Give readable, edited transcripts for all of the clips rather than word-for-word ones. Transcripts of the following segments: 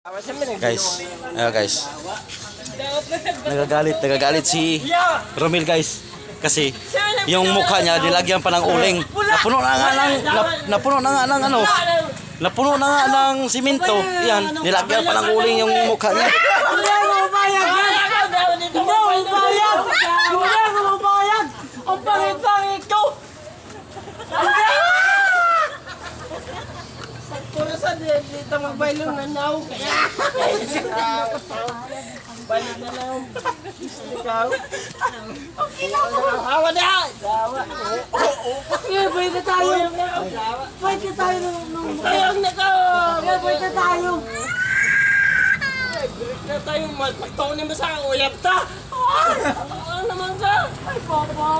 Guys, guys. Nagagalit si Romel guys. Kasi yung mukha niya nilagyan pa ng uling. Napuno na nga ng simento. Yan, nilagyan pa ng uling yung mukha niya. Hindi ako mapayag! Ang pangit-pangit ko! Puro sa dito magbailong na now. Balik na lang. Ikaw. Hawa na! Hawa. Balik na tayo. Balik na tayo. Balik na tayo. Balik na tayo. Balik na tayo. Magpagtaunin mo sa akin. Uyap ta. Ano naman ka? Ay, papa.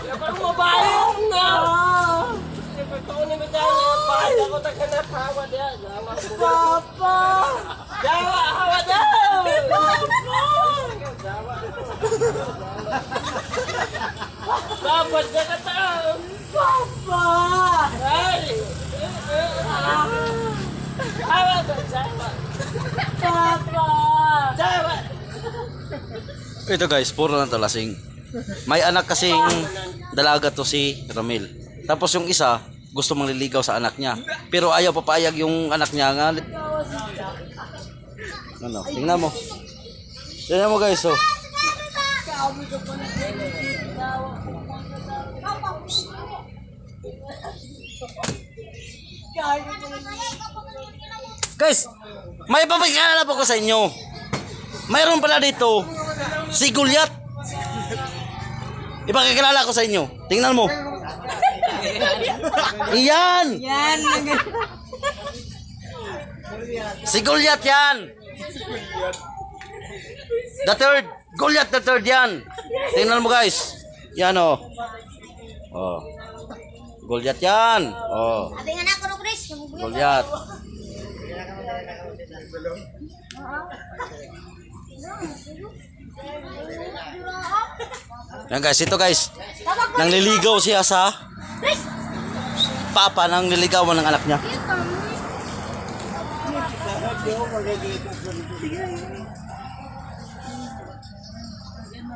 Uyap ako mabayang na. Pagtaunin mo tayo. Bahal ako taghanap. Hawa na. Papa. Jawa, hawa na! Dapat na ka tao! Papa! Ay! Hawa ba? Jawa! Papa! Jawa! Ito guys, puro lang to lasing. May anak kasing dalaga to si Romel. Tapos yung isa, gusto mangliligaw sa anak niya. Pero ayaw papayag yung anak niya nga. Ano, tingnan mo. Tingnan mo guys, oh. Guys, may papakilala po ko sa inyo. Mayroon pala dito si Goliath. Ipakikilala ko sa inyo. Tingnan mo. Iyan. Yan! Si Goliath yan. The third. Goliath the third yan. Tingnan mo guys. Yan oh. Oh. Goliath yan. Oh. Abing anak ko, Chris. Goliath. Yan guys, ito guys. Nangliligaw siya sa papa nang niligawan ng anak niya.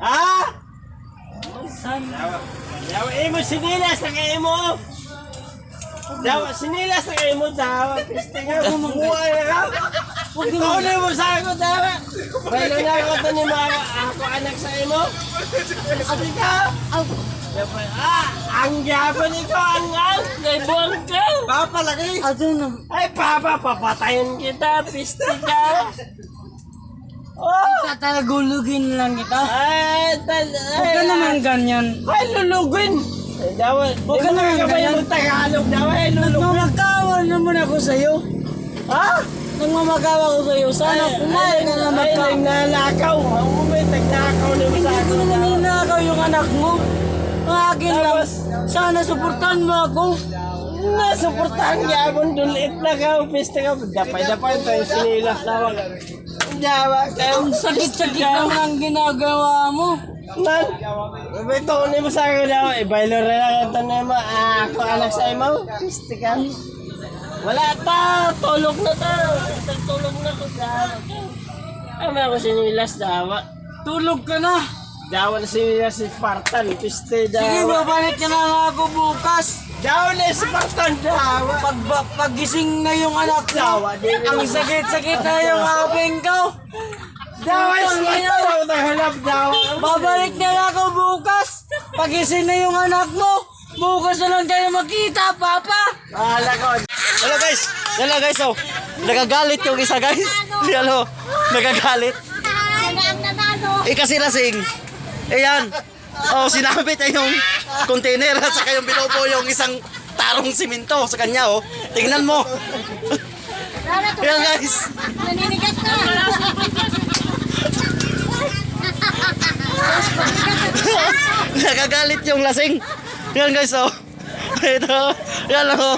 Ha? Dawa imo sinilas na kayo mo. Dawa sinilas na kayo mo. Dawa piste nga kumukuha na. Ikaw na mo sa ako dawa. Bailo na ako ito ni mga ako anak sa imo. Sabi ka. Ang gyapon ikaw ang naibuang ka. Papa lagi. Ay papa papatayin kita. Piste ka. Tatagulugin lang kita. Huwag ka naman ganyan. Ay, lulugin! Huwag ka naman ganyan. Tagalog daw, ay lulugin. Nagmamagawa naman ako sa'yo. Ha? Nagmamagawa ko sa'yo. Sana pumayag ka na Ay, magka... nagnanakaw. May nagnakaw na Hindi sa ko naman ninakaw yung anak mo. Ang akin lang. Sana suportahan mo ako. Nasuportahan gyapon dulit na ka. Piste ka. Dapay-dapay tayo sinilas tawag. Jawa kayo. Ang sakit-sakit naman ang ginagawa mo. Man, ito ni mo sa akin daw. Bailo rin lang ito na mo. Ako anak sa imo. Piste ka. Wala ta. Tulog na ta. Tulog na ko. Ay, may ako sinilas dawa. Tulog ka na. Dawa na sinilas si Spartan. Piste dawa. Sige, babalik ka na nga ako bukas. Dawa na si Spartan dawa. Paggising na yung anak mo. Ang sakit-sakit na yung aping ko. Dawa si Spartan. Nahanap dawa. Babalik na lang ako bukas. Pagising na yung anak mo. Bukas na lang tayo makita, Papa. Wala ko. Hello guys, oh. Nagagalit yung isa guys. Hello. Nagagalit. Kasi lasing. Ayan. Oh, sinabit niya yung container at saka yung binubo yung isang tarong simento sa kanya, oh. Tingnan mo. Ayan guys. Naninigas na. Nagagalit yung lasing. Yan guys, oh. Ito. Yan, oh.